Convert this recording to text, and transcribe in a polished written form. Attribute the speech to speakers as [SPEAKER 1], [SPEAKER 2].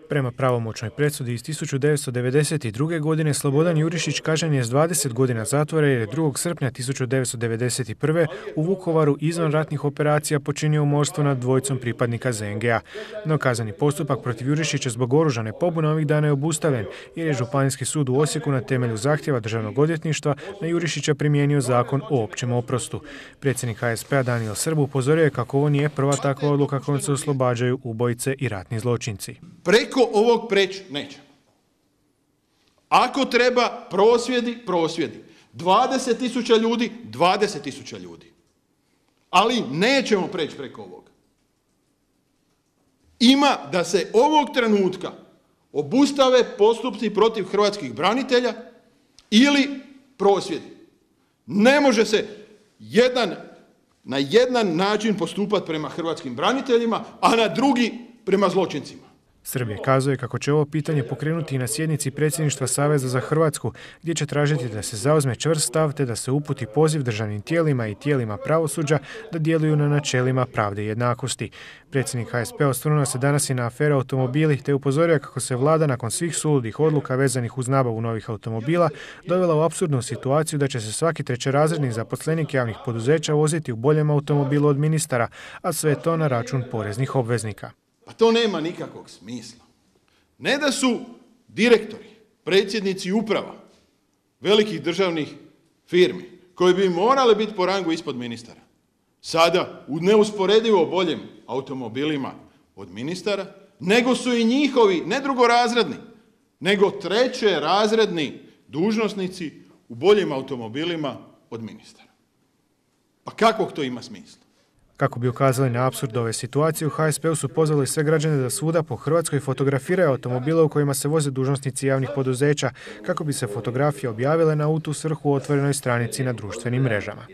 [SPEAKER 1] Prema pravomoćnoj presudi iz 1992. godine Slobodan Jurišić kažnjen je s 20 godina zatvora jer je 2. srpnja 1991. u Vukovaru izvan ratnih operacija počinio umorstvo nad dvojicom pripadnika ZNG-a. No kazneni postupak protiv Jurišića zbog oružane pobune ovih dana je obustavljen jer je Županijski sud u Osijeku na temelju zahtjeva Državnog odvjetništva na Jurišića primijenio zakon o općem oprostu. Predsjednik HSP-a Danijel Srb upozorio je kako ovo nije prva takva odluka kojom se oslobađaju ubojice i ratni zločinci.
[SPEAKER 2] Preko ovog preći nećemo. Ako treba prosvjedi. 20.000 ljudi, 20.000 ljudi. Ali nećemo preći preko ovoga. Ima da se ovog trenutka obustave postupci protiv hrvatskih branitelja ili prosvjedi. Ne može se na jedan način postupati prema hrvatskim braniteljima, a na drugi prema zločincima.
[SPEAKER 1] Srbija kazuje kako će ovo pitanje pokrenuti i na sjednici predsjedništva Saveza za Hrvatsku, gdje će tražiti da se zauzme čvrst stav te da se uputi poziv državnim tijelima i tijelima pravosuđa da djeluju na načelima pravde i jednakosti. Predsjednik HSP osvrnuo se danas i na aferu automobili te upozorio kako se vlada nakon svih suludih odluka vezanih uz nabavu novih automobila dovela u apsurdnu situaciju da će se svaki trećerazredni zaposlenik javnih poduzeća voziti u boljem automobilu od ministara, a sve to na račun poreznih obveznika.
[SPEAKER 2] Pa to nema nikakvog smisla. Ne da su direktori, predsjednici uprava velikih državnih firmi koji bi morali biti po rangu ispod ministara, sada u neusporedivo boljim automobilima od ministara, nego su i njihovi, ne drugorazredni, nego trećerazredni dužnosnici u boljim automobilima od ministara. Pa kakvog to ima smisla?
[SPEAKER 1] Kako bi ukazali na apsurd ove situacije, u HSP-u su pozvali sve građane da svuda po Hrvatskoj fotografiraju automobile u kojima se voze dužnosnici javnih poduzeća, kako bi se fotografije objavile na u tu svrhu otvorenoj stranici na društvenim mrežama.